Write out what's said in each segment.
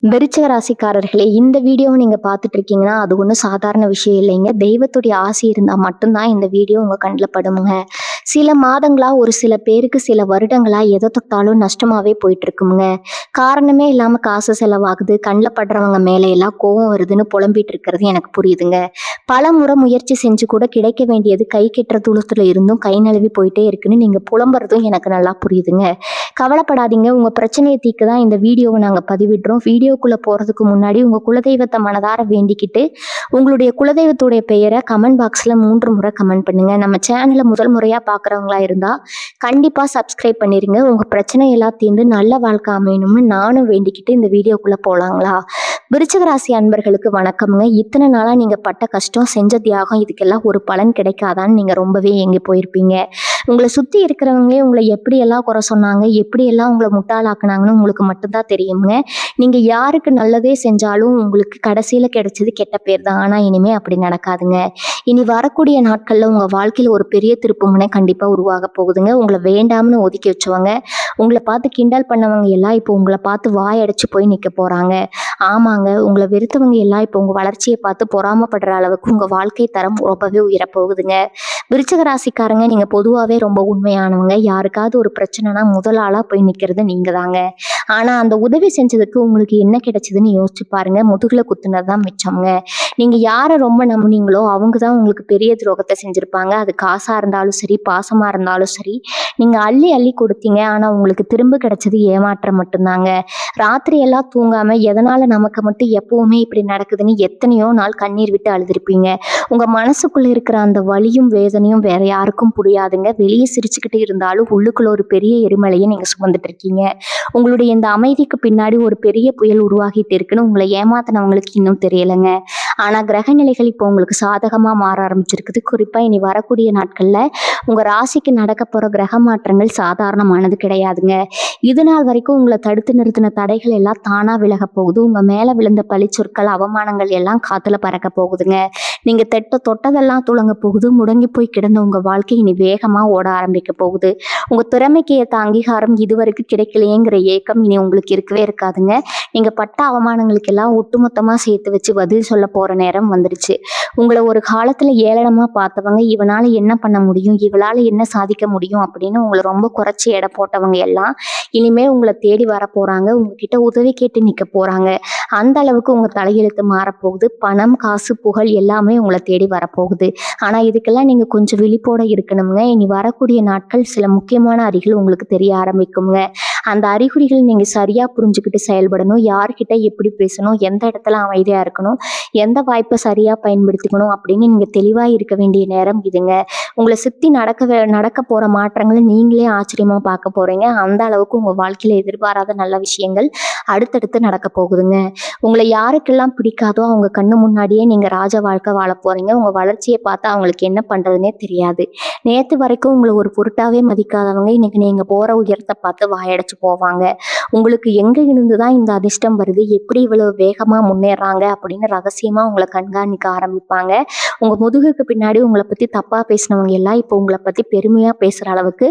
விருச்சிக ராசிக்காரர்களே, இந்த வீடியோவை நீங்க பார்த்துட்டு இருக்கீங்கன்னா, அது ஒண்ணும் சாதாரண விஷயம் இல்லைங்க. தெய்வத்துடைய ஆசி இருந்தா மட்டும்தான் இந்த வீடியோ உங்க கண்ல படுமுங்க. சில மாதங்களா, ஒரு சில பேருக்கு சில வருடங்களா எத தொட்டாலும் நஷ்டமாவே போயிட்டு இருக்குமுங்க. காரணமே இல்லாம காசு செலவாகுது, கண்ல படுறவங்க மேல எல்லாம் கோவம் வருதுன்னு புலம்பிட்டு இருக்கிறது எனக்கு புரியுதுங்க. பலமுறை முயற்சி செஞ்சு கூட கிடைக்க வேண்டியது கை கெட்டுற தூரத்துல இருந்தும் கை நழுவி போயிட்டே இருக்குன்னு நீங்க புலம்புறதும் எனக்கு நல்லா புரியுதுங்க. கவலைப்படாதீங்க, உங்க பிரச்சனையை தீர்க்க தான் இந்த வீடியோவை நாங்க பதிவிடுறோம். வீடியோக்குள்ள போறதுக்கு முன்னாடி உங்க குலதெய்வத்தை மனதார வேண்டிக்கிட்டு உங்களுடைய குலதெய்வத்துடைய பெயரை கமெண்ட் பாக்ஸ்ல 3 முறை கமெண்ட் பண்ணுங்க. நம்ம சேனலை முதல் முறையா பாக்குறவங்களா இருந்தா கண்டிப்பா சப்ஸ்கிரைப் பண்ணிருங்க. உங்க பிரச்சனை எல்லாம் தீர்ந்து நல்ல வாழ்க்கை அமையணும்னு நானும் வேண்டிக்கிட்டு இந்த வீடியோக்குள்ள போலாங்களா? விருச்சிக ராசி அன்பர்களுக்கு வணக்கம்ங்க. இத்தனை நாளா நீங்க பட்ட கஷ்டம், செஞ்ச தியாகம், இதுக்கெல்லாம் ஒரு பலன் கிடைக்காதான்னு நீங்க ரொம்பவே ஏங்கி போயிருப்பீங்க. உங்களை சுத்தி இருக்கிறவங்களே உங்களை எப்படியெல்லாம் குறை சொன்னாங்க, எப்படியெல்லாம் உங்களை முட்டாளாக்குனாங்கன்னு உங்களுக்கு மட்டும்தான் தெரியுங்க. நீங்க யாருக்கு நல்லதே செஞ்சாலும் உங்களுக்கு கடைசியில கிடைச்சது கெட்ட பேர் தான். ஆனா இனிமே அப்படி நடக்காதுங்க. இனி வரக்கூடிய நாட்கள்ல உங்க வாழ்க்கையில ஒரு பெரிய திருப்புமுனை கண்டிப்பா உருவாக போகுதுங்க. உங்களை வேண்டாம்னு ஒதுக்கி வச்சவங்க, உங்களை பார்த்து கிண்டல் பண்ணவங்க எல்லாம் இப்போ உங்களை பார்த்து வாயடைச்சு போய் நிக்க போறாங்க. ஆமாங்க, உங்களை வெறுத்தவங்க எல்லாம் இப்போ உங்க வளர்ச்சியை பார்த்து பொறாமப்படுற அளவுக்கு உங்க வாழ்க்கை தரம் ரொம்பவே உயரப் போகுதுங்க. விருச்சிக ராசிக்காரங்க, நீங்க பொதுவாவே ரொம்ப உண்மையானவங்க. யாருக்காவது ஒரு பிரச்சனைனா முதல் ஆளா போய் நிக்கிறது நீங்க தாங்க. ஆனா அந்த உதவி செஞ்சதுக்கு உங்களுக்கு என்ன கிடைச்சதுன்னு யோசிச்சு பாருங்க. முதுகுல குத்துனதுதான் மிச்சம்ங்க. நீங்க யாரை ரொம்ப நம்புனீங்களோ அவங்க தான் உங்களுக்கு பெரிய துரோகத்தை செஞ்சிருப்பாங்க. அது காசா இருந்தாலும் சரி, பாசமா இருந்தாலும் சரி, நீங்க அள்ளி அள்ளி கொடுத்தீங்க. ஆனா உங்களுக்கு திரும்ப கிடைச்சது ஏமாற்றம் மட்டும்தாங்க. ராத்திரி எல்லாம் தூங்காம எதனால நமக்கு மட்டும் எப்பவுமே இப்படி நடக்குதுன்னு எத்தனையோ நாள் கண்ணீர் விட்டு அழுதுருப்பீங்க. உங்க மனசுக்குள்ள இருக்கிற அந்த வலியும் வேதனையும் வேற யாருக்கும் புரியாதுங்க. வெளியே சிரிச்சுக்கிட்டு இருந்தாலும் உள்ளுக்குள்ள ஒரு பெரிய எரிமலையை நீங்க சுமந்துட்டு இருக்கீங்க. உங்களுடைய இந்த அமைதிக்கு பின்னாடி ஒரு பெரிய புயல் உருவாகிட்டு இருக்குன்னு உங்களை ஏமாத்தினவங்களுக்கு இன்னும் தெரியலைங்க. ஆனா கிரக நிலைகள் இப்போ உங்களுக்கு சாதகமா மாற ஆரம்பிச்சிருக்குது. குறிப்பா இனி வரக்கூடிய நாட்கள்ல உங்க ராசிக்கு நடக்க போற கிரக மாற்றங்கள் சாதாரணமானது கிடையாதுங்க. இது நாள் வரைக்கும் உங்களை தடுத்து நிறுத்தின தடைகள் எல்லாம் தானா விலக போகுது. உங்க மேல விழுந்த பழிச்சொற்கள், அவமானங்கள் எல்லாம் காத்துல பறக்க போகுதுங்க. நீங்க தொட்டதெல்லாம் துளங்க போகுது. முடங்கி போய் கிடந்த உங்க வாழ்க்கை இனி வேகமா ஓட ஆரம்பிக்க போகுது. உங்க திறமைக்கு ஏற்ற அங்கீகாரம் இதுவரைக்கும் கிடைக்கலையேங்கிற ஏக்கம் இனி உங்களுக்கு இருக்கவே இருக்காதுங்க. நீங்க பட்ட அவமானங்களுக்கு எல்லாம் ஒட்டுமொத்தமா சேர்த்து வச்சு பதில் சொல்ல போற நேரம் வந்துடுச்சு. உங்களை ஒரு காலத்துல ஏளனமா பார்த்தவங்க, இவனால என்ன பண்ண முடியும், இவளால என்ன சாதிக்க முடியும் அப்படின்னு உங்களை ரொம்ப குறைச்சி எடை போட்டவங்க எல்லாம் இனிமே உங்களை தேடி வர போறாங்க. உங்ககிட்ட உதவி கேட்டு நிக்க போறாங்க. அந்த அளவுக்கு உங்க தலையெழுத்து மாறப்போகுது. பணம், காசு, புகழ் எல்லாமே உங்களை தேடி வரப்போகுது. ஆனா இதுக்கெல்லாம் நீங்க கொஞ்சம் விழிப்போட இருக்கணுங்க. இனி வரக்கூடிய நாட்கள் சில முக்கியமான அறிகுறிகள் உங்களுக்கு தெரிய ஆரம்பிக்குங்க. அந்த அறிகுறிகள் நீங்க சரியா புரிஞ்சுக்கிட்டு செயல்படணும். யார்கிட்ட எப்படி பேசணும், எந்த இடத்துல அமைதியா இருக்கணும், எந்த வாய்ப்பை சரியா பயன்படுத்திக்கணும் அப்படின்னு நீங்க தெளிவா இருக்க வேண்டிய நேரம் இதுங்க. உங்களை சுத்தி நடக்க போற மாற்றங்களை நீங்களே ஆச்சரியமா பார்க்க போறீங்க. அந்த அளவுக்கு உங்க வாழ்க்கையில எதிர்பாராத நல்ல விஷயங்கள் அடுத்தடுத்து நடக்க போகுதுங்க. உங்களை யாருக்கெல்லாம் பிடிக்காதோ அவங்க கண்ணு முன்னாடியே நீங்க ராஜ வாழ்க்கை வாழ போறீங்க. உங்க வளர்ச்சியை பார்த்து அவங்களுக்கு என்ன பண்றதுன்னே தெரியாது. நேத்து வரைக்கும் உங்களை ஒரு பொருட்டாவே மதிக்காதவங்க இன்னைக்கு நீங்க போற உயரத்தை பார்த்து வாயடைச்சு போவாங்க. உங்களுக்கு எங்க இருந்துதான் இந்த அதிர்ஷ்டம் வருது, எப்படி இவ்வளவு வேகமா முன்னேறாங்க அப்படின்னு ரகசியமா உங்களை கண்காணிக்க ஆரம்பிப்பாங்க. உங்க முதுகுக்கு பின்னாடி உங்களை பத்தி தப்பா பேசினவங்க எல்லாம் இப்போ உங்களை பத்தி பெருமையா பேசுற அளவுக்கு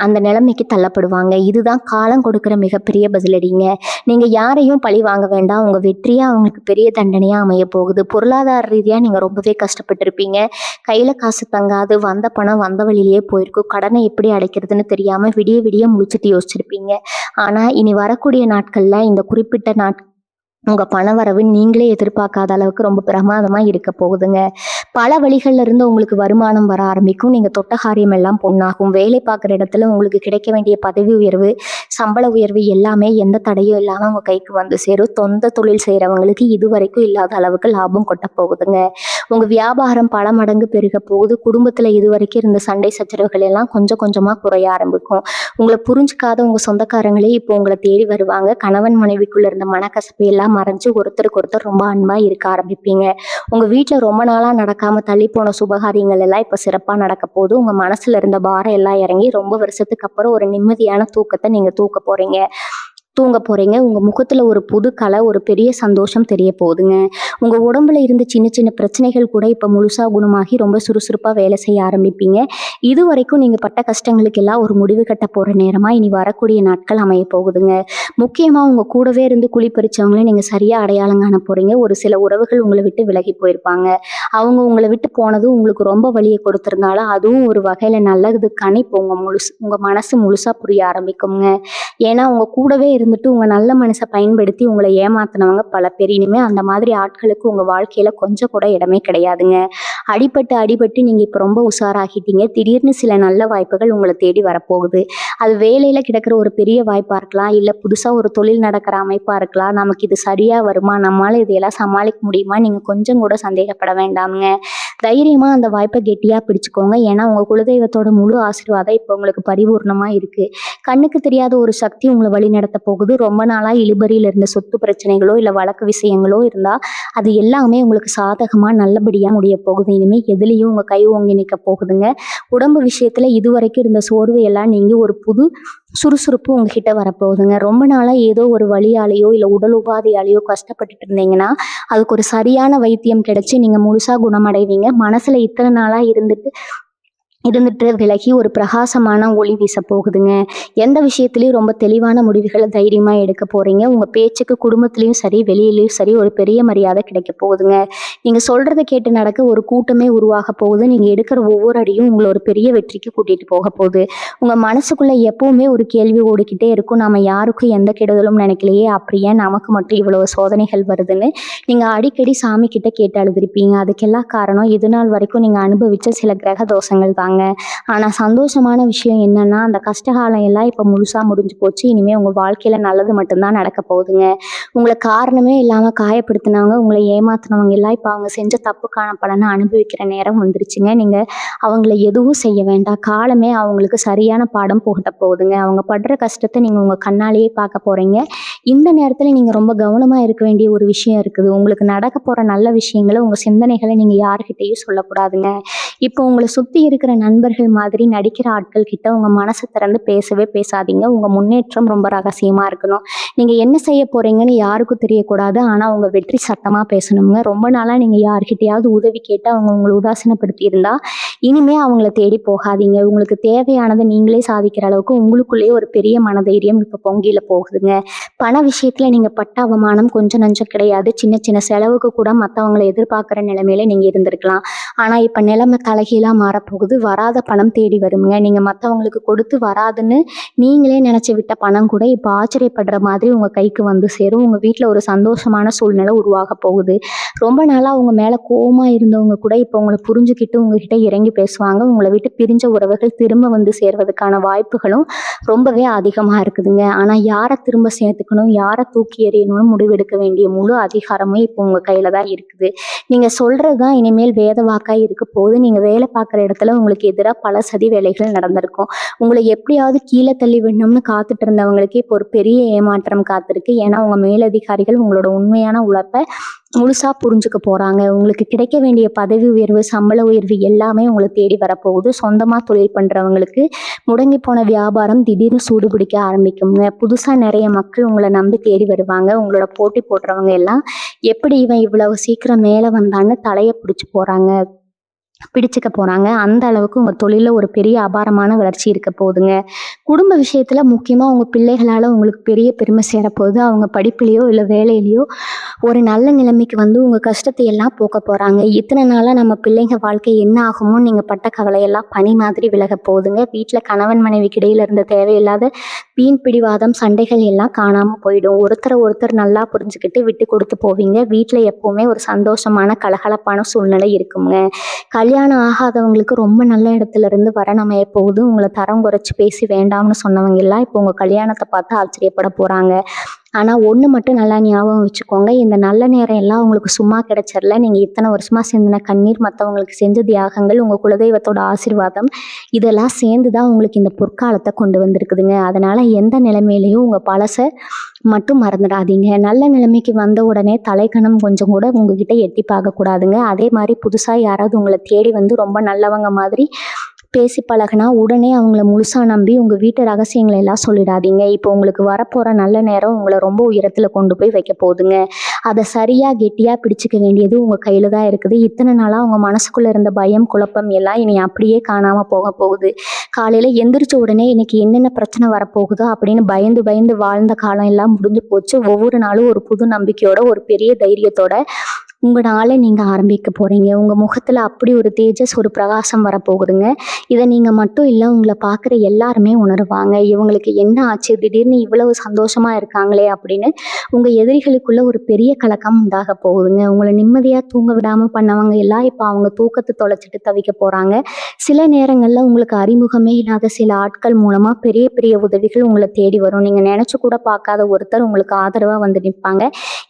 அந்த நிலைமைக்கு தள்ளப்படுவாங்க. இதுதான் காலம் கொடுக்கிற மிகப்பெரிய பதிலடிங்க. நீங்க யாரையும் பழி வாங்க வேண்டாம். உங்க வெற்றியா அவங்களுக்கு பெரிய தண்டனையா அமைய போகுது. பொருளாதார ரீதியா நீங்க ரொம்பவே கஷ்டப்பட்டிருப்பீங்க. கையில காசு தங்காது, வந்த பணம் வந்த வழியிலேயே போயிருக்கும். கடனை எப்படி அடைக்கிறதுன்னு தெரியாம விடிய விடிய முழிச்சிட்டு யோசிச்சிருப்பீங்க. ஆனா இனி வரக்கூடிய நாட்கள்ல இந்த குறிப்பிட்ட உங்க பணவரவு நீங்களே எதிர்பார்க்காத அளவுக்கு ரொம்ப பிரமாதமா இருக்க போகுதுங்க. பல வழிகள்ல இருந்து உங்களுக்கு வருமானம் வர ஆரம்பிக்கும். நீங்க தொட்ட காரியம் எல்லாம் பொன்னாகும். வேலை பார்க்குற இடத்துல உங்களுக்கு கிடைக்க வேண்டிய பதவி உயர்வு, சம்பள உயர்வு எல்லாமே எந்த தடையும் இல்லாம உங்க கைக்கு வந்து சேரும். சொந்த தொழில் செய்யறவங்களுக்கு இதுவரைக்கும் இல்லாத அளவுக்கு லாபம் கொட்ட போகுதுங்க. உங்க வியாபாரம் பல மடங்கு பெருக போகுது. குடும்பத்துல இதுவரைக்கும் இருந்த சண்டை சச்சரவுகள் எல்லாம் கொஞ்சம் கொஞ்சமா குறைய ஆரம்பிக்கும். உங்களை புரிஞ்சுக்காத உங்க சொந்தக்காரங்களே இப்போ உங்களை தேடி வருவாங்க. கணவன் மனைவிக்குள்ள இருந்த மனக்கசப்பு எல்லாம் மறைஞ்சு ஒருத்தருக்கு ஒருத்தர் ரொம்ப அன்பா இருக்க ஆரம்பிப்பீங்க. உங்க வீட்டுல ரொம்ப நாளா நடக்காம தள்ளி போன சுபகாரியங்கள் எல்லாம் இப்ப சிறப்பா நடக்க போகுது. உங்க மனசுல இருந்த பாரம் எல்லாம் இறங்கி ரொம்ப வருஷத்துக்கு அப்புறம் ஒரு நிம்மதியான தூக்கத்தை நீங்க தூக்க போறீங்க. தூங்க போகிறீங்க. உங்கள் முகத்தில் ஒரு புது கலை, ஒரு பெரிய சந்தோஷம் தெரிய போகுதுங்க. உங்கள் உடம்புல இருந்து சின்ன சின்ன பிரச்சனைகள் கூட இப்போ முழுசாக குணமாகி ரொம்ப சுறுசுறுப்பாக வேலை செய்ய ஆரம்பிப்பீங்க. இது வரைக்கும் நீங்கள் பட்ட கஷ்டங்களுக்கெல்லாம் ஒரு முடிவு கட்ட போகிற நேரமாக இனி வரக்கூடிய நாட்கள் அமைய போகுதுங்க. முக்கியமாக உங்கள் கூடவே இருந்து குழி பறிச்சவங்களே நீங்கள் சரியாக அடையாளம் காண போகிறீங்க. ஒரு சில உறவுகள் உங்களை விட்டு விலகி போயிருப்பாங்க. அவங்க உங்களை விட்டு போனதும் உங்களுக்கு ரொம்ப வலியை கொடுத்துருந்தாலும் அதுவும் ஒரு வகையில் நல்லதுக்கான இப்போ உங்கள் மனசு முழுசாக புரிய ஆரம்பிக்குங்க. ஏன்னா உங்க கூடவே இருந்துட்டு உங்க நல்ல மனசை பயன்படுத்தி உங்களை ஏமாத்தினவங்க பல பேர். இனிமே அந்த மாதிரி ஆட்களுக்கு உங்க வாழ்க்கையில கொஞ்சம் கூட இடமே கிடையாதுங்க. அடிபட்டு நீங்க இப்ப ரொம்ப உஷாராகிட்டீங்க. திடீர்னு சில நல்ல வாய்ப்புகள் உங்களை தேடி வரப்போகுது. அது வேலையில கிடக்கிற ஒரு பெரிய வாய்ப்பா இருக்கலாம், இல்ல புதுசா ஒரு தொழில் நடக்கிற அமைப்பா இருக்கலாம். நமக்கு இது சரியா வருமா, நம்மளால இதையெல்லாம் சமாளிக்க முடியுமா, நீங்க கொஞ்சம் கூட சந்தேகப்பட வேண்டாமுங்க. தைரியமா அந்த வாய்ப்பை கெட்டியா பிடிச்சுக்கோங்க. ஏன்னா உங்க குலதெய்வத்தோட முழு ஆசீர்வாதம் இப்போ உங்களுக்கு பரிபூர்ணமா இருக்கு. கண்ணுக்கு தெரியாத ஒரு சக்தி உங்களை வழி நடத்த போகுது. ரொம்ப நாளா இழுபறியில் இருந்த சொத்து பிரச்சனைகளோ இல்ல வழக்கு விஷயங்களோ இருந்தா அது எல்லாமே உங்களுக்கு சாதகமா நல்லபடியா முடிய போகுது. இனிமே எதுலயும் உங்க கை ஓங்கி நிற்க போகுதுங்க. உடம்பு விஷயத்துல இதுவரைக்கும் இருந்த சோர்வு எல்லாம் நீங்கி ஒரு புது சுறுசுறுப்பு உங்ககிட்ட வரப்போகுதுங்க. ரொம்ப நாளா ஏதோ ஒரு வலியாலேயோ இல்ல உடல் உபாதையாலேயோ கஷ்டப்பட்டுட்டு இருந்தீங்கன்னா அதுக்கு ஒரு சரியான வைத்தியம் கிடைச்சு நீங்க முழுசா குணமடைவீங்க. மனசுல இத்தனை நாளா இருந்துட்டு விலகி ஒரு பிரகாசமான ஒளி வீச போகுதுங்க. எந்த விஷயத்துலையும் ரொம்ப தெளிவான முடிவுகளை தைரியமா எடுக்க போறீங்க. உங்க பேச்சுக்கு குடும்பத்திலையும் சரி வெளியிலயும் சரி ஒரு பெரிய மரியாதை கிடைக்க போகுதுங்க. நீங்க சொல்றதை கேட்டு நடக்க ஒரு கூட்டமே உருவாக போகுது. நீங்க எடுக்கிற ஒவ்வொரு அடியும் உங்களை ஒரு பெரிய வெற்றிக்கு கூட்டிட்டு போக போகுது. உங்க மனசுக்குள்ள எப்பவுமே ஒரு கேள்வி ஓடிக்கிட்டே இருக்கும், நாம யாருக்கும் எந்த கெடுதலும் நினைக்கலையே, அப்படியே நமக்கு மட்டும் இவ்வளவு சோதனைகள் வருதுன்னு நீங்க அடிக்கடி சாமி கிட்ட கேட்டு அழுதுருப்பீங்க. அதுக்கெல்லாம் காரணம் இது நாள் வரைக்கும் நீங்க அனுபவிச்ச சில கிரக தோஷங்கள் தான். ஆனா சந்தோஷமான விஷயம் என்னன்னா அந்த கஷ்டகாலம் எல்லாம் இப்ப முழுசா முடிஞ்சு போச்சு. இனிமே உங்க வாழ்க்கையில நல்லது மட்டும்தான் நடக்க போகுதுங்க. உங்களை காரணமே இல்லாம காயப்படுத்தினவங்க, உங்களை ஏமாத்தினவங்க எல்லாம் இப்ப அவங்க செஞ்ச தப்புக்கான பலனை அனுபவிக்கிற நேரம் வந்துருச்சுங்க. நீங்க அவங்கள எதுவும் செய்ய வேண்டாம். காலமே அவங்களுக்கு சரியான பாடம் புகட்ட போகுதுங்க. அவங்க படுற கஷ்டத்தை நீங்க உங்க கண்ணாலேயே பார்க்க போறீங்க. இந்த நேரத்துல நீங்க ரொம்ப கவனமா இருக்க வேண்டிய ஒரு விஷயம் இருக்குது. உங்களுக்கு நடக்க போற நல்ல விஷயங்களை உங்க சிந்தனைகளை நீங்க யாருக்கிட்டையும் சொல்லக்கூடாதுங்க. இப்போ உங்களை சுத்தி இருக்கிற நண்பர்கள் மாதிரி நடிக்கிற ஆட்கள் கிட்ட உங்க மனசை திறந்து பேசவே பேசாதீங்க. உங்க முன்னேற்றம் ரொம்ப ரகசியமா இருக்கணும். நீங்க என்ன செய்ய போறீங்கன்னு யாருக்கும் தெரியக்கூடாது. ஆனா உங்க வெற்றி சத்தமா பேசணுங்க. ரொம்ப நாளா நீங்க யார்கிட்டயாவது உதவி கேட்டு அவங்க உங்களை உதாசீனப்படுத்தி இருந்தா இனிமே அவங்கள தேடி போகாதீங்க. உங்களுக்கு தேவையானதை நீங்களே சாதிக்கிற அளவுக்கு உங்களுக்குள்ளேயே ஒரு பெரிய மனதைரியம் இப்ப பொங்கில போகுதுங்க. பண விஷயத்துல நீங்க பட்ட அவமானம் கொஞ்சம் நஞ்சம் கிடையாது. சின்ன சின்ன செலவுக்கு கூட மற்றவங்களை எதிர்பார்க்குற நிலைமையில நீங்க இருந்திருக்கலாம். ஆனா இப்ப நிலைமை தலைகீழா மாறப்போகுது. வராத பணம் தேடி வருங்க. நீங்க மற்றவங்களுக்கு கொடுத்து வராதுன்னு நீங்களே நினைச்சு விட்ட பணம் கூட இப்ப ஆச்சரியப்படுற மாதிரி உங்க கைக்கு வந்து சேரும். உங்க வீட்டுல ஒரு சந்தோஷமான சூழ்நிலை உருவாக போகுது. ரொம்ப நாளா உங்க மேல கோவமா இருந்தவங்க கூட இப்ப உங்களை புரிஞ்சுக்கிட்டு உங்ககிட்ட இறங்கி பேசுவாங்க. உங்களை விட்டு பிரிஞ்ச உறவுகள் திரும்ப வந்து சேர்வதற்கான வாய்ப்புகளும் ரொம்பவே அதிகமா இருக்குதுங்க. ஆனா யாரை திரும்ப சேர்த்துக்கணும், யாரை தூக்கி எறியணும்னு முடிவெடுக்க வேண்டிய முழு அதிகாரமும் இப்போ உங்க கையில தான் இருக்குது. நீங்க சொல்றதுதான் இனிமேல் வேத வாக்கா இருக்க போது. நீங்க வேலை பார்க்குற இடத்துல உங்களுக்கு எதிராக பல சதி வேலைகள் நடந்திருக்கும். உங்களை எப்படியாவது கீழே தள்ளி விடணும்னு காத்துட்டு இருந்தவங்களுக்கு இப்போ ஒரு பெரிய ஏமாற்றம் காத்திருக்கு. ஏன்னா உங்க மேலதிகாரிகள் உங்களோட உண்மையான உழைப்பை முழுசா புரிஞ்சுக்க போறாங்க. உங்களுக்கு கிடைக்க வேண்டிய பதவி உயர்வு, சம்பள உயர்வு எல்லாமே உங்களை தேடி வரப்போகுது. சொந்தமா தொழில் பண்றவங்களுக்கு முடங்கி போன வியாபாரம் திடீர்னு சூடு பிடிக்க ஆரம்பிக்குங்க. புதுசா நிறைய மக்கள் உங்களை நம்பி தேடி வருவாங்க. உங்களோட போட்டி போடுறவங்க எல்லாம் எப்படி இவன் இவ்வளவு சீக்கிரம் மேல வந்தான்னு தலையை பிடிச்சுக்க போறாங்க. அந்த அளவுக்கு உங்க தொழில ஒரு பெரிய அபாரமான வளர்ச்சி இருக்க போகுதுங்க. குடும்ப விஷயத்துல முக்கியமா உங்க பிள்ளைகளால உங்களுக்கு பெரிய பெருமை சேரப்போகுது. அவங்க படிப்புலயோ இல்ல வேலையிலயோ ஒரு நல்ல நிலைமைக்கு வந்து உங்க கஷ்டத்தை எல்லாம் போக்க போறாங்க. இத்தனை நாளா நம்ம பிள்ளைங்க வாழ்க்கை என்ன ஆகுமோ நீங்க பட்ட கவலையெல்லாம் பனி மாதிரி விலக போகுதுங்க. வீட்டுல கணவன் மனைவிக்கு இடையில இருந்த தேவையில்லாத வீண் பிடிவாதம் சண்டைகள் எல்லாம் காணாம போயிடும். ஒருத்தர் நல்லா புரிஞ்சுக்கிட்டு விட்டு கொடுத்து போவீங்க. வீட்டுல எப்பவுமே ஒரு சந்தோஷமான கலகலப்பான சூழ்நிலை இருக்குங்க. கல்யாணம் ஆகாதவங்களுக்கு ரொம்ப நல்ல இடத்துல இருந்து வரன் அமைய போகுது. உங்களை தரம் குறைச்சி பேசி வேண்டாம்னு சொன்னவங்க எல்லாம் இப்போ உங்க கல்யாணத்தை பார்த்து ஆச்சரியப்பட போறாங்க. ஆனா ஒண்ணு மட்டும் நல்லா ஞாபகம் வச்சுக்கோங்க, இந்த நல்ல நேரம் எல்லாம் உங்களுக்கு சும்மா கிடைச்சிடல. நீங்க இத்தனை வருஷமா சிந்தின கண்ணீர், மற்றவங்களுக்கு செஞ்ச தியாகங்கள், உங்க குலதெய்வத்தோட ஆசீர்வாதம் இதெல்லாம் சேர்ந்துதான் உங்களுக்கு இந்த பொற்காலத்தை கொண்டு வந்திருக்குதுங்க. அதனால எந்த நிலைமையிலையும் உங்க பழசை மட்டும் மறந்துடாதீங்க. நல்ல நிலைமைக்கு வந்த உடனே தலைக்கணம் கொஞ்சம் கூட உங்ககிட்ட எட்டி பார்க்க கூடாதுங்க. அதே மாதிரி புதுசா யாராவது உங்களை தேடி வந்து ரொம்ப நல்லவங்க மாதிரி பேசி பழகுனா உடனே அவங்கள முழுசா நம்பி உங்கள் வீட்டு ரகசியங்களை எல்லாம் சொல்லிடாதீங்க. இப்போ உங்களுக்கு வரப்போகிற நல்ல நேரம் உங்களை ரொம்ப உயரத்தில் கொண்டு போய் வைக்க போகுதுங்க. அதை சரியாக கெட்டியாக பிடிச்சிக்க வேண்டியது உங்கள் கையில் தான் இருக்குது. இத்தனை நாளாக உங்கள் மனசுக்குள்ளே இருந்த பயம் குழப்பம் எல்லாம் இனி அப்படியே காணாமல் போக போகுது. காலையில் எந்திரிச்ச உடனே இன்னைக்கு என்னென்ன பிரச்சனை வரப்போகுதோ அப்படின்னு பயந்து பயந்து வாழ்ந்த காலம் எல்லாம் முடிஞ்சு போச்சு. ஒவ்வொரு நாளும் ஒரு புது நம்பிக்கையோட ஒரு பெரிய தைரியத்தோட உங்கள் நாளை நீங்கள் ஆரம்பிக்க போகிறீங்க. உங்கள் முகத்தில் அப்படி ஒரு தேஜஸ், ஒரு பிரகாசம் வரப்போகுதுங்க. இதை நீங்கள் மட்டும் இல்லை, உங்களை பார்க்குற எல்லாருமே உணருவாங்க. இவங்களுக்கு என்ன ஆச்சு, திடீர்னு இவ்வளவு சந்தோஷமாக இருக்காங்களே அப்படின்னு உங்கள் எதிரிகளுக்குள்ள ஒரு பெரிய கலக்கம் உண்டாக போகுதுங்க. உங்களை நிம்மதியாக தூங்க விடாமல் பண்ணவங்க எல்லாம் இப்போ அவங்க தூக்கத்தை தொலைச்சிட்டு தவிக்க போகிறாங்க. சில நேரங்களில் உங்களுக்கு அறிமுகமே இல்லாத சில ஆட்கள் மூலமாக பெரிய பெரிய உதவிகள் உங்களை தேடி வரும். நீங்கள் நினச்சி கூட பார்க்காத ஒருத்தர் உங்களுக்கு ஆதரவாக வந்து நிற்பாங்க.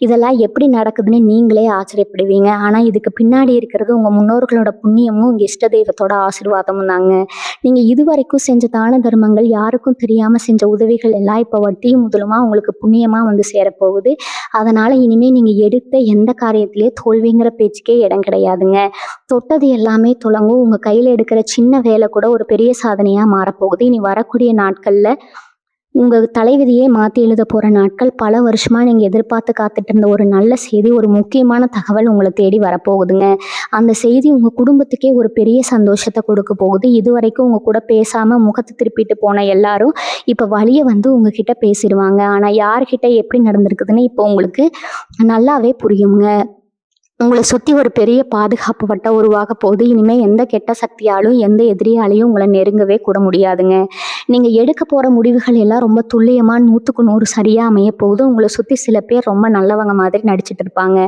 இதெல்லாம் எப்படி நடக்குதுன்னு நீங்களே ஆச்சரியப்படுவீங்க. ஆனால் இதுக்கு பின்னாடி இருக்கிறது உங்கள் முன்னோர்களோட புண்ணியமும் உங்கள் இஷ்ட தெய்வத்தோட ஆசீர்வாதமும் தாங்க. நீங்கள் இதுவரைக்கும் செஞ்ச தான தர்மங்கள், யாருக்கும் தெரியாமல் செஞ்ச உதவிகள் எல்லாம் இப்போ வட்டியும் முதலுமா உங்களுக்கு புண்ணியமாக வந்து சேரப்போகுது. அதனால் இனிமேல் நீங்கள் எடுத்த எந்த காரியத்திலேயே தோல்விங்கிற பேச்சுக்கே இடம் கிடையாதுங்க. தொட்டது எல்லாமே துலங்கும். உங்கள் கையில் எடுக்கிற சின்ன வேலை கூட ஒரு பெரிய சாதனையாக மாறப்போகுது. இனி வரக்கூடிய நாட்களில் உங்கள் தலைவிதியே மாற்றி எழுத போகிற நாட்கள். பல வருஷமாக நீங்கள் எதிர்பார்த்து காத்துட்டு இருந்த ஒரு நல்ல செய்தி, ஒரு முக்கியமான தகவல் உங்களை தேடி வரப்போகுதுங்க. அந்த செய்தி உங்கள் குடும்பத்துக்கே ஒரு பெரிய சந்தோஷத்தை கொடுக்க போகுது. இதுவரைக்கும் உங்கள் கூட பேசாமல் முகத்தை திருப்பிட்டு போன எல்லாரும் இப்போ வழியை வந்து உங்ககிட்ட பேசிடுவாங்க. ஆனால் யார்கிட்ட எப்படி நடந்திருக்குதுன்னு இப்போ உங்களுக்கு நல்லாவே புரியுங்க. உங்களை சுற்றி ஒரு பெரிய பாதுகாப்பு வட்டம் உருவாக போகுது. இனிமேல் எந்த கெட்ட சக்தியாலும் எந்த எதிரியாலையும் உங்களை நெருங்கவே கூட முடியாதுங்க. நீங்கள் எடுக்க போகிற முடிவுகள் எல்லாம் ரொம்ப துல்லியமாக 100க்கு 100 சரியாக அமைய போகுது. உங்களை சுற்றி சில பேர் ரொம்ப நல்லவங்க மாதிரி நடிச்சிட்டு இருப்பாங்க.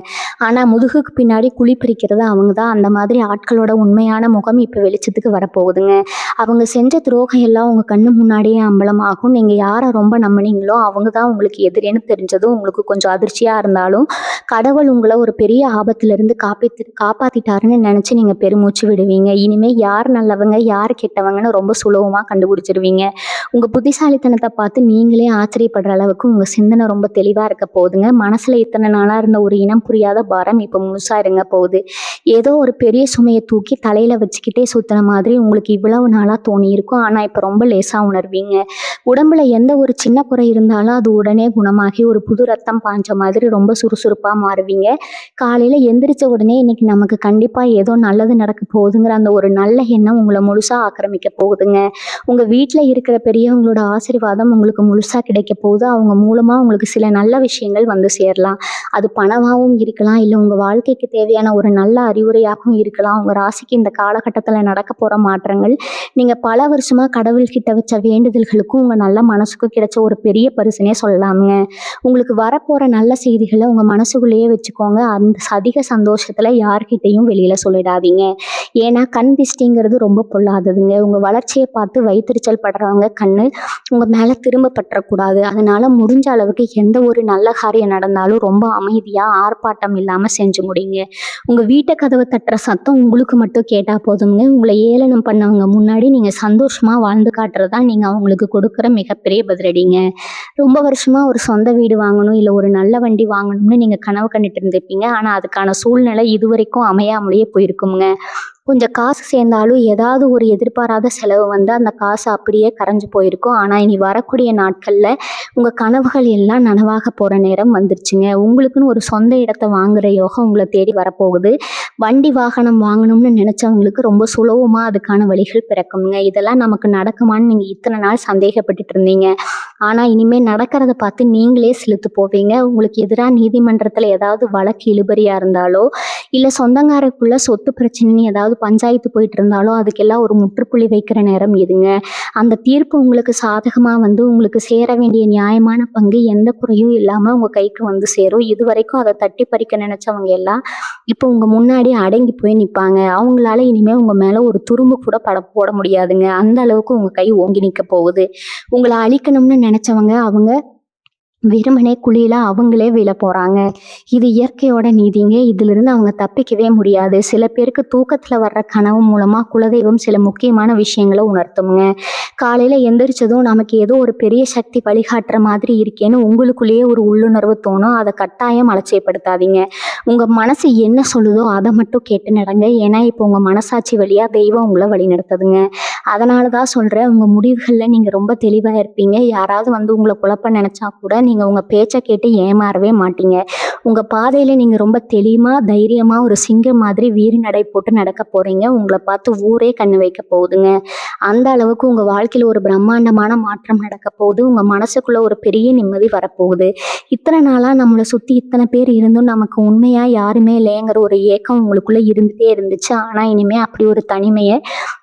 ஆனால் முதுகுக்கு பின்னாடி குழி பறிக்கிறது அவங்க தான். அந்த மாதிரி ஆட்களோட உண்மையான முகம் இப்போ வெளிச்சத்துக்கு வரப்போகுதுங்க. அவங்க செஞ்ச துரோகம் எல்லாம் உங்கள் கண்ணு முன்னாடியே அம்பலமாகும். நீங்கள் யாரை ரொம்ப நம்பினீங்களோ அவங்க தான் உங்களுக்கு எதிரின்னு தெரிஞ்சதும் உங்களுக்கு கொஞ்சம் அதிர்ச்சியாக இருந்தாலும், கடவுள் உங்களை ஒரு பெரிய ஆபத்திலிருந்து காப்பாற்றிட்டாருன்னு நினச்சி நீங்கள் பெருமூச்சு விடுவீங்க. இனிமேல் யார் நல்லவங்க யார் கெட்டவங்கன்னு ரொம்ப சுலபமாக கண்டுபிடிச்சிருவீங்க. உங்கள் புத்திசாலித்தனத்தை பார்த்து நீங்களே ஆச்சரியப்படுற அளவுக்கு உங்கள் சிந்தனை ரொம்ப தெளிவாக இருக்க போகுதுங்க. மனசில் இத்தனை நாளாக இருந்த ஒரு இனம் புரியாத பாரம் இப்போ முழுசாக இருங்க போகுது. ஏதோ ஒரு பெரிய சுமையை தூக்கி தலையில் வச்சுக்கிட்டே சுற்றின மாதிரி உங்களுக்கு இவ்வளவு நாளாக தோணியிருக்கும். ஆனால் இப்போ ரொம்ப லேசாக உணர்வீங்க. உடம்புல எந்த ஒரு சின்ன குறை இருந்தாலும் அது உடனே குணமாகி ஒரு புது ரத்தம் பாஞ்ச மாதிரி ரொம்ப சுறுசுறுப்பாக மாறுவீங்க. காலையில் எந்திரிச்ச உடனே இன்னைக்கு நமக்கு கண்டிப்பாக ஏதோ நல்லது நடக்க போகுதுங்கிற அந்த ஒரு நல்ல எண்ணம் உங்களை முழுசாக ஆக்கிரமிக்க போகுதுங்க. உங்கள் வீட்டில் இருக்கிற பெரியவங்களோட ஆசீர்வாதம் உங்களுக்கு முழுசாக கிடைக்க போகுது. அவங்க மூலமாக உங்களுக்கு சில நல்ல விஷயங்கள் வந்து சேரலாம். அது பணமாகவும் இருக்கலாம், இல்லை உங்கள் வாழ்க்கைக்கு தேவையான ஒரு நல்ல அறிவுரையாகவும் இருக்கலாம். உங்கள் ராசிக்கு இந்த காலகட்டத்தில் நடக்க போகிற மாற்றங்கள் நீங்கள் பல வருஷமாக கடவுள்கிட்ட வச்ச வேண்டுதல்களுக்கும் உங்கள் நல்ல மனசுக்கும் கிடைச்ச ஒரு பெரிய பரிசுனே சொல்லலாமுங்க. உங்களுக்கு வரப்போகிற நல்ல செய்திகளை உங்கள் மனசுக்குள்ளேயே வச்சுக்கோங்க. அந்த அதிக சந்தோஷத்தில் யார்கிட்டையும் வெளியில் சொல்லிடாதீங்க. ஏன்னா கண் திஷ்டிங்கிறது ரொம்ப பொல்லாததுங்க. உங்கள் வளர்ச்சியை பார்த்து வயிற்றுச்சல் படுறவங்க கண்ணு உங்கள் மேலே திரும்ப பற்றக்கூடாது. அதனால் முடிஞ்ச அளவுக்கு எந்த ஒரு நல்ல காரியம் நடந்தாலும் ரொம்ப அமைதியாக ஆர்ப்பாட்டம் இல்லாமல் செஞ்சு முடிங்க. உங்கள் வீட்டை கதவை தட்டுற சத்தம் உங்களுக்கு மட்டும் கேட்டால் போதுங்க. உங்களை ஏளனம் பண்ணவங்க முன்னாடி நீங்கள் சந்தோஷமாக வாழ்ந்து காட்டுறது தான் நீங்கள் அவங்களுக்கு கொடுக்குற மிகப்பெரிய பதிலடிங்க. ரொம்ப வருஷமாக ஒரு சொந்த வீடு வாங்கணும், இல்லை ஒரு நல்ல வண்டி வாங்கணும்னு நீங்கள் கனவு கண்டுட்டு இருந்திருப்பீங்க. ஆனால் அதுக்கான சூழ்நிலை இதுவரைக்கும் அமையாமலேயே போயிருக்குங்க. கொஞ்சம் காசு சேர்ந்தாலும் ஏதாவது ஒரு எதிர்பாராத செலவு வந்து அந்த காசு அப்படியே கரைஞ்சு போயிருக்கும். ஆனால் இனி வரக்கூடிய நாட்களில் உங்கள் கனவுகள் எல்லாம் நனவாக போகிற நேரம் வந்துருச்சுங்க. உங்களுக்குன்னு ஒரு சொந்த இடத்த வாங்குகிற யோகம் உங்களை தேடி வரப்போகுது. வண்டி வாகனம் வாங்கணும்னு நினச்சவங்களுக்கு ரொம்ப சுலபமாக அதுக்கான வழிகள் பிறக்குங்க. இதெல்லாம் நமக்கு நடக்குமான்னு நீங்கள் இத்தனை நாள் சந்தேகப்பட்டுட்டு இருந்தீங்க. ஆனால் இனிமேல் நடக்கிறத பார்த்து நீங்களே சிலுத்து போவீங்க. உங்களுக்கு எதிராக நீதிமன்றத்தில் ஏதாவது வழக்கு இழுபறியாக இருந்தாலோ, இல்லை சொந்தங்காரக்குள்ள சொத்து பிரச்சனைன்னு ஏதாவது பஞ்சாயத்து போயிட்டு இருந்தாலும் அதுக்கெல்லாம் ஒரு முற்றுப்புள்ளி வைக்கிற நேரம் இதுங்க. அந்த தீர்ப்பு உங்களுக்கு சாதகமாக வந்து உங்களுக்கு சேர வேண்டிய நியாயமான பங்கு எந்த குறையும் இல்லாமல் உங்கள் கைக்கு வந்து சேரும். இது வரைக்கும் அதை தட்டி பறிக்க நினச்சவங்க எல்லாம் இப்போ உங்கள் முன்னாடி அடங்கி போய் நிற்பாங்க. அவங்களால இனிமேல் உங்கள் மேலே ஒரு துரும்பு கூட போட முடியாதுங்க. அந்த அளவுக்கு உங்கள் கை ஓங்கி நிற்க போகுது. உங்களை அழிக்கணும்னு நினச்சவங்க அவங்க வெறுமனே குழியில அவங்களே விழ போறாங்க. இது இயற்கையோட நீதிங்க. இதிலிருந்து அவங்க தப்பிக்கவே முடியாது. சில பேருக்கு தூக்கத்துல வர்ற கனவு மூலமா குலதெய்வம் சில முக்கியமான விஷயங்களை உணர்த்துமுங்க. காலையில எந்திரிச்சதும் நமக்கு ஏதோ ஒரு பெரிய சக்தி வழிகாட்டுற மாதிரி இருக்கேன்னு உங்களுக்குள்ளேயே ஒரு உள்ளுணர்வு தோணும். அதை கட்டாயம் அலட்சியப்படுத்தாதீங்க. உங்க மனசு என்ன சொல்லுதோ அதை மட்டும் கேட்டு நடங்க. ஏன்னா இப்போ உங்க மனசாட்சி வழியா தெய்வம் உங்களை வழி நடத்துதுங்க. அதனாலதான் சொல்றேன், உங்க முடிவுகள்ல நீங்க ரொம்ப தெளிவா இருப்பீங்க. யாராவது வந்து உங்களை குழப்ப நினைச்சா கூட நீங்க உங்க பேச்சை கேட்டு ஏமாறவே மாட்டீங்க. உங்க பாதையில நீங்க ரொம்ப தெளிவா தைரியமா ஒரு சிங்கம் மாதிரி வீறு நடை போட்டு நடக்க போறீங்க. உங்களை பார்த்து ஊரே கண்ணு வைக்க போகுதுங்க. அந்த அளவுக்கு உங்க வாழ்க்கையில ஒரு பிரம்மாண்டமான மாற்றம் நடக்க போகுது. உங்க மனசுக்குள்ள ஒரு பெரிய நிம்மதி வரப்போகுது. இத்தனை நாளா நம்மளை சுத்தி இத்தனை பேர் இருந்தும் நமக்கு உண்மையா யாருமே இல்லைங்கிற ஒரு ஏக்கம் உங்களுக்குள்ள இருந்துட்டே இருந்துச்சு. ஆனா இனிமே அப்படி ஒரு தனிமையை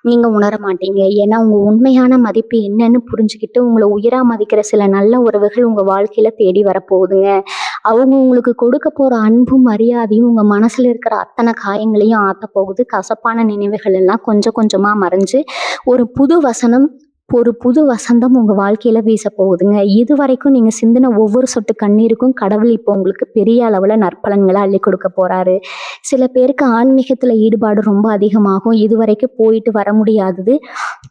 நீங்க உணர மாட்டீங்க. ஏன்னா உங்க உண்மையான மதிப்பு என்னன்னு புரிஞ்சுக்கிட்டு உங்களை உயிரா மதிக்கிற சில நல்ல உறவுகள் உங்க வாழ்க்கையில தேடி வரப்போகுதுங்க. அவங்க உங்களுக்கு கொடுக்க போற அன்பும் மரியாதையும் உங்க மனசுல இருக்கிற அத்தனை காயங்களையும் ஆத்த போகுது. கசப்பான நினைவுகள் எல்லாம் கொஞ்சம் கொஞ்சமா மறைஞ்சு ஒரு புது வசந்தம் உங்க வாழ்க்கையில வீச போகுதுங்க. இது வரைக்கும் நீங்க சிந்தின ஒவ்வொரு சொட்டு கண்ணீருக்கும் கடவுள் இப்போ உங்களுக்கு பெரிய அளவுல நற்பலன்களை அள்ளி கொடுக்க போறாரு. சில பேருக்கு ஆன்மீகத்துல ஈடுபாடு ரொம்ப அதிகமாகும். இது வரைக்கும் போயிட்டு வர முடியாதது